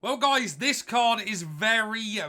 Well, guys, this card is very,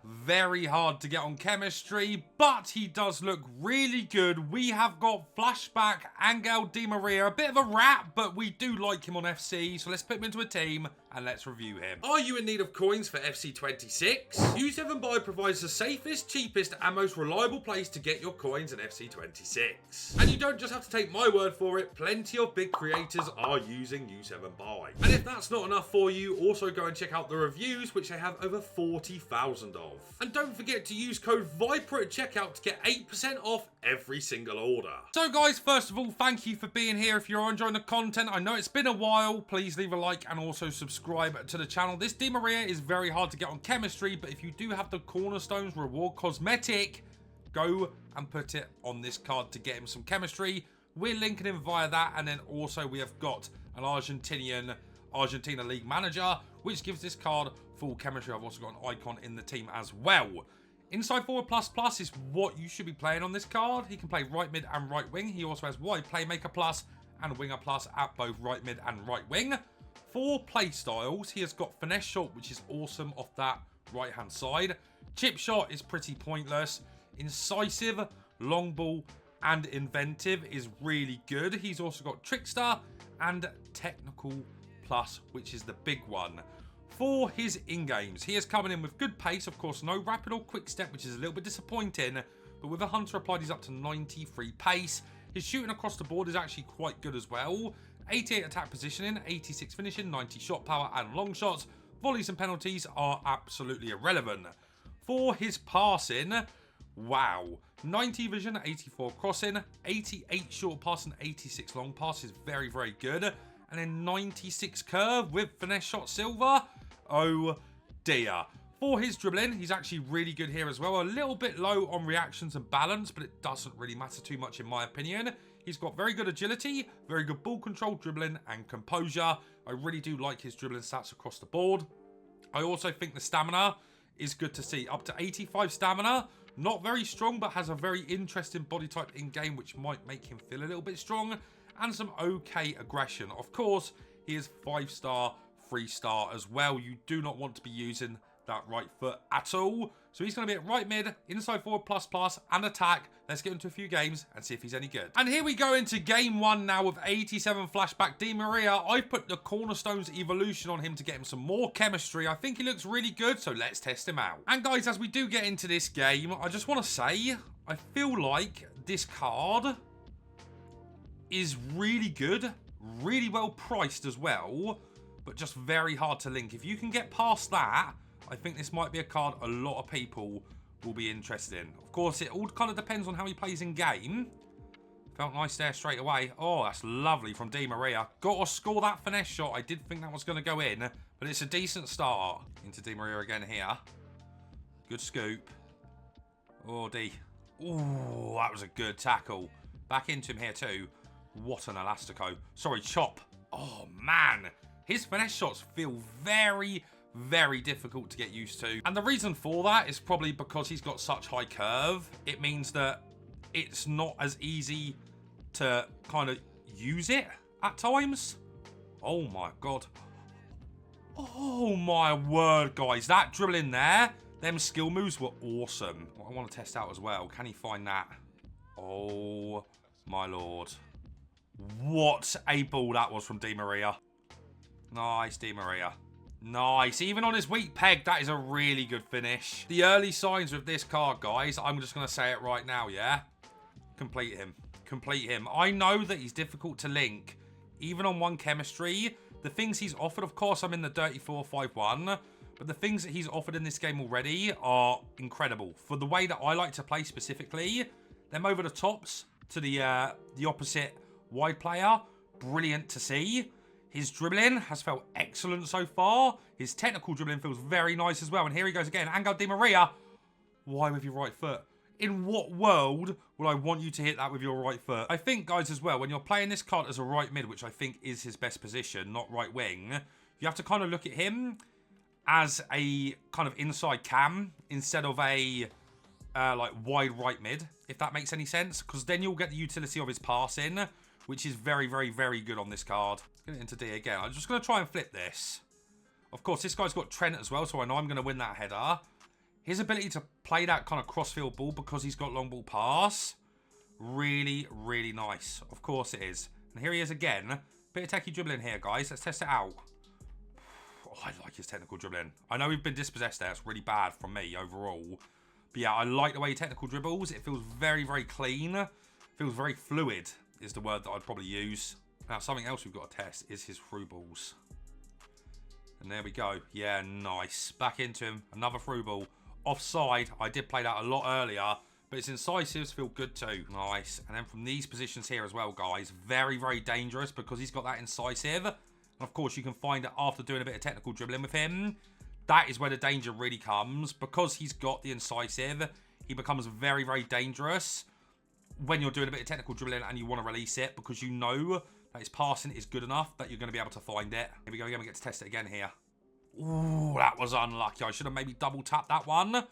very hard to get on chemistry, but he does look really good. We have got Flashback Ángel Di María, a bit of a rat, but we do like him on FC, so let's put him into a team and let's review him. Are you in need of coins for FC26? U7Buy provides the safest, cheapest, and most reliable place to get your coins in FC26. And you don't just have to take my word for it, plenty of big creators are using U7Buy. And if that's not enough for you, also go and check out the reviews, which they have over 40,000 of. And don't forget to use code VIPER at checkout to get 8% off every single order. So guys, first of all, thank you for being here. If you're enjoying the content, I know it's been a while, please leave a like and also subscribe to the channel. This Di Maria is very hard to get on chemistry, but if you do have the Cornerstones reward cosmetic, go and put it on this card to get him some chemistry. We're linking him via that, and then also we have got an Argentina League manager, which gives this card full chemistry. I've also got an icon in the team as well. Inside forward plus is what you should be playing on this card. He can play right mid and right wing. He also has wide playmaker plus and winger plus at both right mid and right wing. For play styles, he has got finesse shot, which is awesome off that right hand side. Chip shot is pretty pointless. Incisive, long ball, and inventive is really good. He's also got trickster and technical plus, which is the big one. For his in-games, he is coming in with good pace. Of course, no rapid or quick step, which is a little bit disappointing. But with a hunter applied, he's up to 93 pace. His shooting across the board is actually quite good as well. 88 attack positioning, 86 finishing, 90 shot power and long shots. Volleys and penalties are absolutely irrelevant. For his passing, wow. 90 vision, 84 crossing, 88 short pass and 86 long pass is very, very good. And then 96 curve with finesse shot silver. Oh dear. For his dribbling, he's actually really good here as well. A little bit low on reactions and balance, but it doesn't really matter too much in my opinion. He's got very good agility, very good ball control, dribbling, and composure. I really do like his dribbling stats across the board. I also think the stamina is good to see. Up to 85 stamina. Not very strong, but has a very interesting body type in-game, which might make him feel a little bit strong. And some okay aggression. Of course, he is 5-star, 3-star as well. You do not want to be using that right foot at all. So he's going to be at right mid, inside forward plus, and attack. Let's get into a few games and see if he's any good. And here we go into game one now with 87 Flashback Di Maria. I've put the Cornerstones evolution on him to get him some more chemistry. I think he looks really good, so let's test him out. And guys, as we do get into this game, I just want to say, I feel like this card is really good, really well priced as well, but just very hard to link. If you can get past that, I think this might be a card a lot of people will be interested in. Of course, it all kind of depends on how he plays in game. Felt nice there straight away. Oh, that's lovely from Di Maria. Got to score that finesse shot. I did think that was going to go in, but it's a decent start. Into Di Maria again here. Good scoop. Oh, D. Oh, that was a good tackle. Back into him here too. What an elastico. Sorry, chop. Oh, man. His finesse shots feel very difficult to get used to. And the reason for that is probably because he's got such high curve. It means that it's not as easy to kind of use it at times. Oh, my God. Oh, my word, guys. That dribble in there, them skill moves were awesome. I want to test out as well. Can he find that? Oh, my Lord. What a ball that was from Di Maria. Nice, Di Maria. Nice. Even on his weak peg, that is a really good finish. The early signs with this card, guys, I'm just going to say it right now, yeah? Complete him. Complete him. I know that he's difficult to link, even on one chemistry. The things he's offered, of course, I'm in the dirty 4-5-1, but the things that he's offered in this game already are incredible. For the way that I like to play specifically, them over the tops to the opposite wide player, brilliant to see. His dribbling has felt excellent so far. His technical dribbling feels very nice as well. And here he goes again. Ángel Di Maria. Why with your right foot? In what world would I want you to hit that with your right foot? I think, guys, as well, when you're playing this card as a right mid, which I think is his best position, not right wing, you have to kind of look at him as a kind of inside cam instead of a like wide right mid, if that makes any sense. Because then you'll get the utility of his passing, which is very good on this card. Let's get it into D again. I'm just going to try and flip this. Of course, this guy's got Trent as well, so I know I'm going to win that header. His ability to play that kind of crossfield ball because he's got long ball pass. Really, really nice. Of course it is. And here he is again. Bit of techie dribbling here, guys. Let's test it out. Oh, I like his technical dribbling. I know we've been dispossessed there. It's really bad from me overall. But yeah, I like the way he technical dribbles. It feels very, very clean. Feels very fluid is the word that I'd probably use. Now, something else we've got to test is his through balls. And there we go. Yeah, nice. Back into him. Another through ball. Offside. I did play that a lot earlier. But his incisives feel good too. Nice. And then from these positions here as well, guys. Very, very dangerous because he's got that incisive. And of course, you can find it after doing a bit of technical dribbling with him. That is where the danger really comes. Because he's got the incisive, he becomes very, very dangerous when you're doing a bit of technical dribbling and you want to release it because you know that his passing is good enough that you're going to be able to find it. Here we go again. We get to test it again here. Ooh, that was unlucky. I should have maybe double tapped that one. But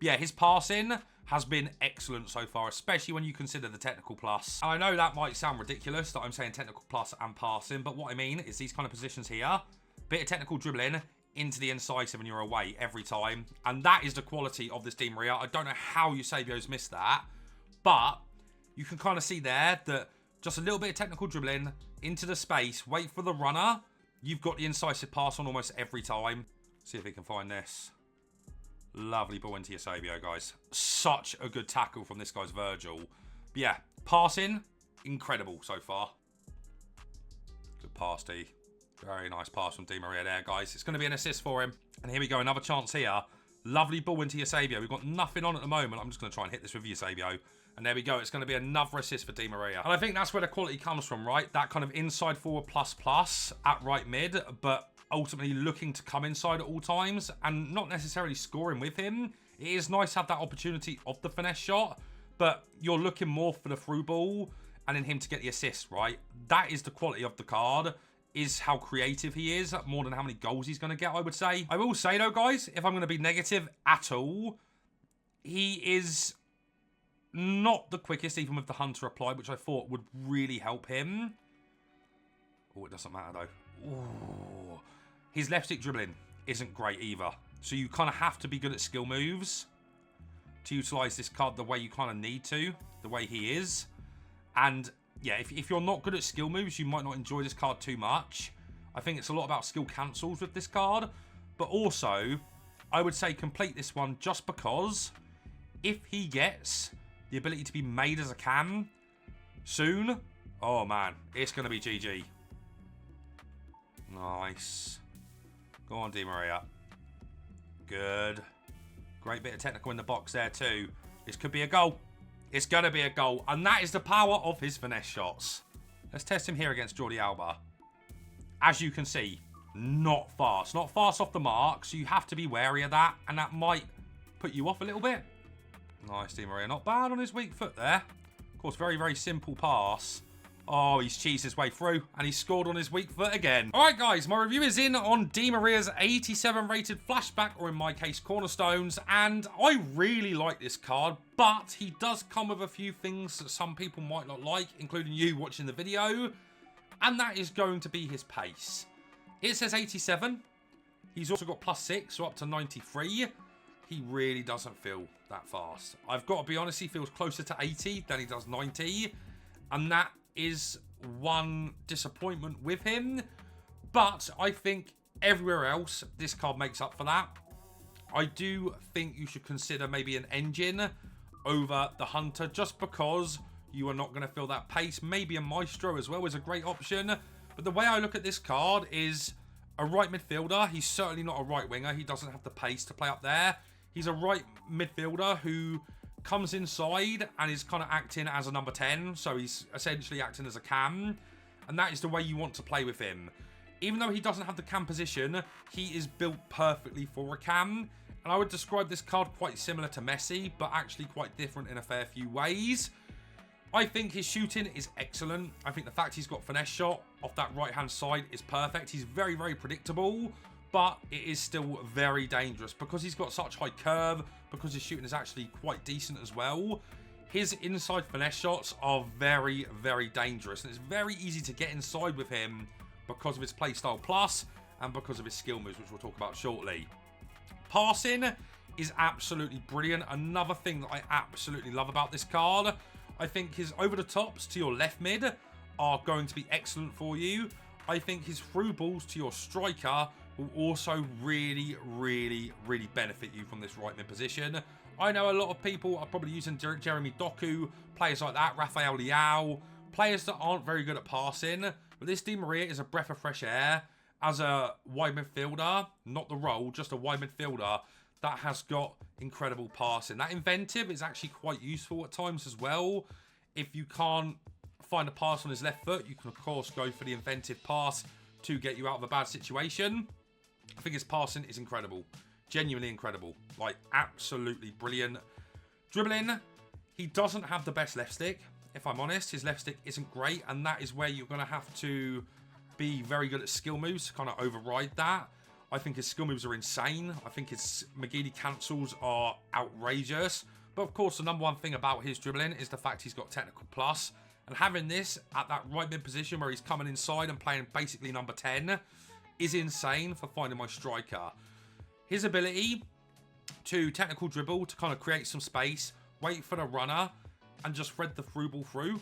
yeah, his passing has been excellent so far, especially when you consider the technical plus. And I know that might sound ridiculous that I'm saying technical plus and passing, but what I mean is these kind of positions here, bit of technical dribbling into the incisive and you're away every time. And that is the quality of this Di María. I don't know how Eusebio's missed that, but you can kind of see there that just a little bit of technical dribbling into the space, wait for the runner. You've got the incisive pass on almost every time. See if he can find this. Lovely ball into Eusebio, guys. Such a good tackle from this guy's Virgil. But yeah, passing, incredible so far. Good pass, D. Very nice pass from Di María there, guys. It's going to be an assist for him. And here we go, another chance here. Lovely ball into Eusebio. We've got nothing on at the moment. I'm just going to try and hit this with Eusebio. And there we go. It's going to be another assist for Di María. And I think that's where the quality comes from, right? That kind of inside forward plus at right mid, but ultimately looking to come inside at all times and not necessarily scoring with him. It is nice to have that opportunity of the finesse shot, but you're looking more for the through ball and in him to get the assist, right? That is the quality of the card, is how creative he is, more than how many goals he's going to get, I would say. I will say, though, guys, if I'm going to be negative at all, he is not the quickest, even with the Hunter applied, which I thought would really help him. Oh, it doesn't matter, though. Ooh. His left stick dribbling isn't great either. So you kind of have to be good at skill moves to utilize this card the way you kind of need to, the way he is. And yeah, if you're not good at skill moves, you might not enjoy this card too much. I think it's a lot about skill cancels with this card. But also, I would say complete this one just because if he gets the ability to be made as a cam soon, oh man, it's going to be GG. Nice. Go on, Di María. Good. Great bit of technical in the box there too. This could be a goal. It's going to be a goal. And that is the power of his finesse shots. Let's test him here against Jordi Alba. As you can see, not fast. Not fast off the mark. So you have to be wary of that. And that might put you off a little bit. Nice, Di María. Not bad on his weak foot there. Of course, very, very simple pass. Oh, he's cheesed his way through, and he's scored on his weak foot again. All right, guys, my review is in on Di María's 87 rated Flashback, or in my case, Cornerstones, and I really like this card, but he does come with a few things that some people might not like, including you watching the video, and that is going to be his pace. It says 87. He's also got +6, so up to 93. He really doesn't feel that fast. I've got to be honest, he feels closer to 80 than he does 90, and that is one disappointment with him, but I think everywhere else this card makes up for that. I do think you should consider maybe an engine over the Hunter just because you are not going to feel that pace. Maybe a Maestro as well is a great option, but the way I look at this card is a right midfielder. He's certainly not a right winger. He doesn't have the pace to play up there. He's a right midfielder who comes inside and is kind of acting as a number 10, so he's essentially acting as a cam, and that is the way you want to play with him. Even though he doesn't have the cam position, he is built perfectly for a cam, and I would describe this card quite similar to Messi, but actually quite different in a fair few ways. I think his shooting is excellent. I think the fact he's got finesse shot off that right hand side is perfect. He's very, very predictable, but it is still very dangerous because he's got such high curve, because his shooting is actually quite decent as well. His inside finesse shots are very, very dangerous, and it's very easy to get inside with him because of his playstyle plus and because of his skill moves, which we'll talk about shortly. Passing is absolutely brilliant. Another thing that I absolutely love about this card, I think his over-the-tops to your left mid are going to be excellent for you. I think his through balls to your striker will also really benefit you from this right mid position. I know a lot of people are probably using Jeremy Doku, players like that, Rafael Leao, players that aren't very good at passing, but this Di Maria is a breath of fresh air as a wide midfielder, not the role, just a wide midfielder that has got incredible passing. That inventive is actually quite useful at times as well. If you can't find a pass on his left foot, you can of course go for the inventive pass to get you out of a bad situation. I think his passing is incredible. Genuinely incredible. Like, absolutely brilliant. Dribbling, he doesn't have the best left stick, if I'm honest. His left stick isn't great, and that is where you're going to have to be very good at skill moves to kind of override that. I think his skill moves are insane. I think his McGeady cancels are outrageous. But of course, the number one thing about his dribbling is the fact he's got technical plus. And having this at that right mid position where he's coming inside and playing basically number 10 is insane for finding my striker. His ability to technical dribble, to kind of create some space, wait for the runner, and just thread the through ball through.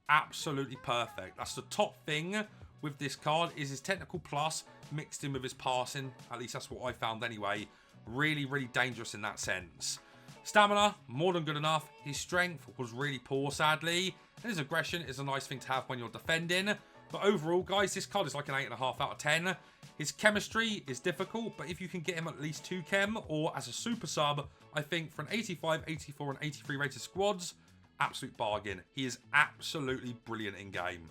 Absolutely perfect. That's the top thing with this card, is his technical plus mixed in with his passing. At least that's what I found anyway. Really dangerous in that sense. Stamina, more than good enough. His strength was really poor, sadly. And his aggression is a nice thing to have when you're defending. But overall, guys, this card is like an 8.5 out of 10. His chemistry is difficult, but if you can get him at least 2 chem, or as a super sub, I think for an 85, 84, and 83 rated squads, absolute bargain. He is absolutely brilliant in game.